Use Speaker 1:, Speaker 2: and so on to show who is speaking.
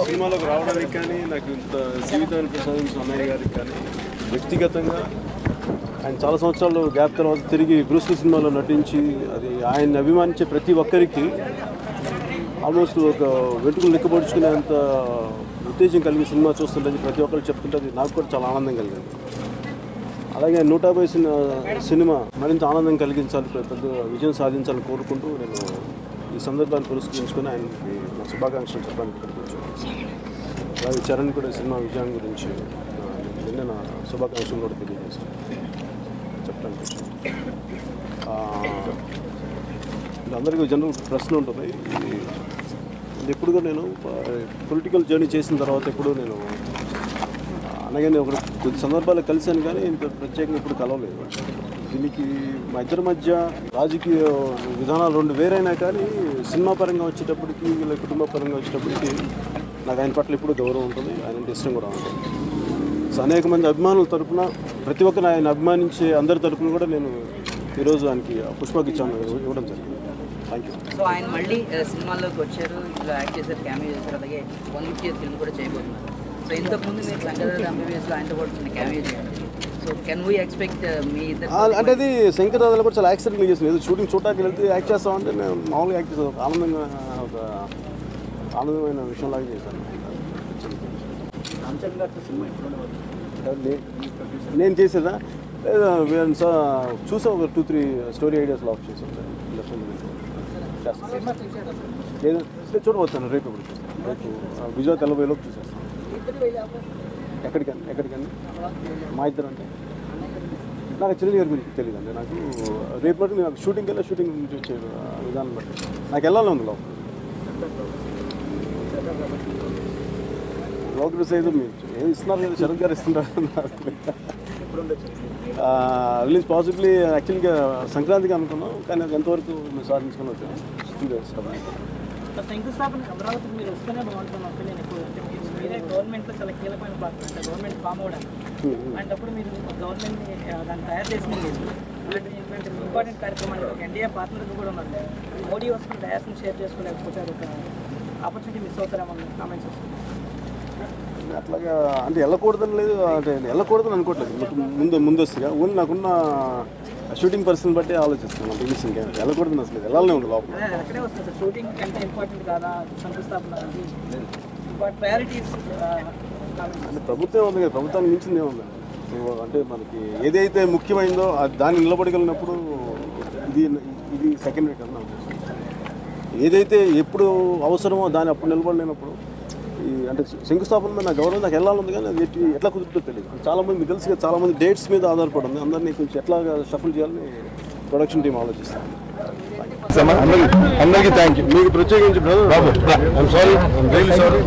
Speaker 1: సినిమాలోకి రావడానికి కానీ నాకు ఇంత జీవితాన్ని ప్రసాదించిన అన్నయ్య గారికి కానీ వ్యక్తిగతంగా ఆయన చాలా సంవత్సరాలు గ్యాప్ తర్వాత తిరిగి బ్రూస్ లీ సినిమాలో నటించి అది ఆయన్ని అభిమానించే ప్రతి ఒక్కరికి ఆల్మోస్ట్ ఒక వెంట్రుకలు లెక్కపొడుచుకునేంత ఉత్తేజం కలిగి సినిమా చూస్తుంటే ప్రతి ఒక్కరికి చెప్తుంటే నాకు కూడా చాలా ఆనందం కలిగింది. అలాగే 150 సినిమా మరింత ఆనందం కలిగించాలి, పెద్ద విజయం సాధించాలని కోరుకుంటూ నేను ఈ సందర్భాన్ని పురస్కరించుకొని ఆయనకి నా శుభాకాంక్షలు చెప్పడానికి ఇక్కడికి వచ్చాను. అలాగే చరణ్ కూడా సినిమా విజయం గురించి నిన్న నా శుభాకాంక్షలు కూడా తెలియజేశాను చెప్పడానికి వచ్చాను. అందరికీ జనరల్ ప్రశ్న ఉంటుంది, ఎప్పుడు కూడా నేను పొలిటికల్ జర్నీ చేసిన తర్వాత ఎప్పుడు నేను అనగానే ఒక కొద్ది సందర్భాలు కలిశాను కానీ ఇంత ప్రత్యేకంగా ఇప్పుడు కలవలేదు. దీనికి మా ఇద్దరి మధ్య రాజకీయ విధానాలు రెండు వేరైనా కానీ సినిమా పరంగా వచ్చేటప్పటికి వీళ్ళ కుటుంబ పరంగా వచ్చేటప్పటికి నాకు ఆయన పట్ల ఇప్పుడు గౌరవం ఉంటుంది, ఆయన ఇష్టం కూడా ఉంటుంది. సో అనేక మంది అభిమానుల తరఫున ప్రతి ఒక్కరు ఆయన అభిమానించే అందరి తరఫున కూడా నేను ఈరోజు ఆయనకి పుష్పగిచ్చాను ఇవ్వడం జరిగింది. Thank you.
Speaker 2: సో ఆయన మళ్ళీ సినిమాల్లోకి వచ్చారు, ఇలా యాక్ట్ చేశారు, క్యామియో చేశారు, అలాగే 150th ఫిల్మ్ కూడా చేయబోతున్నారు. సో ఇంతకుముందు మీరు శంకర్ ఎంబీబీఎస్లో ఆయనతో పాటు క్యామియో చేయాలి. So can we expect me ఇద్దరు
Speaker 1: అంటే అది శంకర్ దాదాలో కూడా చాలా యాక్సిడెంట్గా చేసింది. ఏదో షూటింగ్ చూడటానికి వెళ్తే యాక్ట్ చేస్తామంటే నేను మామూలుగా యాక్ట్ చేస్తాను, ఒక ఆనందమైన విషయంలాగా చేశాను. నేను చేసేదా లేదా చూసా ఒక 2-3 స్టోరీ ఐడియాస్ లాక్ చేసాను. లేదు చూడవచ్చాను, రేపు ఇప్పుడు చూస్తాను. రేపు విజయ తెల్లబోయేలోపు చూసేస్తాను. ఎక్కడికండి మా ఇద్దరు అంటే నాకు చిరంజీవి గారి గురించి తెలియదండి. నాకు రేపు బట్టి నాకు షూటింగ్ నుంచి వచ్చే విధానం బట్టి నాకు వెళ్ళాలి ఉంది లోపల సైజు మీరు ఏమి ఇస్తున్నారు కదా, శరత్ గారు ఇస్తున్నారు. రిలీజ్ పాసిబ్లీ యాక్చువల్గా సంక్రాంతికి అనుకున్నాం, కానీ అది ఎంతవరకు మేము సాధించుకుని వచ్చాము.
Speaker 3: శంకుస్థాపన అమరావతికి మీరు వస్తేనే బాగుంటున్నాం. మీరే గవర్నమెంట్లో చాలా కీలకమైన పాత్ర, అంటే గవర్నమెంట్ ఫామ్ అవ్వడానికి. అలాంటప్పుడు మీరు గవర్నమెంట్ని దాన్ని తయారు చేసింది లేదు. అలాంటి ఇంపార్టెంట్ కార్యక్రమాలు ఒక ఎన్డీఏ పార్ట్నర్గా కూడా ఉన్నారు. మోడీ వస్తున్న డయాస్ని షేర్ చేసుకోలేకపోతే అది ఒక ఆపర్చునిటీ మిస్ అవుతారేమన్నా కామెంట్స్ వస్తుంది.
Speaker 1: అట్లాగా అంటే వెళ్ళకూడదని లేదు, అంటే వెళ్ళకూడదని అనుకోవట్లేదు. ముందు వస్తుందిగా ఓన్లీ నాకున్న షూటింగ్ పర్సన్ బట్టి ఆలోచిస్తున్నాను. ఇంకా వెళ్ళకూడదని అసలు వెళ్ళాలనే ఉంది లోపల.
Speaker 3: అక్కడే వస్తుంది సార్, షూటింగ్ కంటే ఇంపార్టెంట్ కాదా శంకుస్థాపన ప్రయారిటీస్?
Speaker 1: అంటే ప్రభుత్వం ఉంది కదా, ప్రభుత్వానికి మించింది ఏముంది అంటే మనకి ఏదైతే ముఖ్యమైందో దాన్ని నిలబడగలిగినప్పుడు ఇది సెకండరీ కన్నా. ఏదైతే ఎప్పుడు అవసరమో దాన్ని అప్పుడు నిలబడలేనప్పుడు అంటే శంకుస్థాపన మీద నా గౌరవం నాకు వెళ్ళాలి కానీ అది ఎట్లా కుదురుతుందో తెలియదు. చాలామంది మీకు తెలుసు, చాలామంది డేట్స్ మీద ఆధారపడి ఉంది. అందరినీ కొంచెం ఎట్లా షఫుల్ చేయాలని ప్రొడక్షన్ టీం ఆలోచిస్తాను. అందరికీ థ్యాంక్ యూ. మీకు ప్రత్యేకించి brother Babu I'm sorry, I'm really sorry.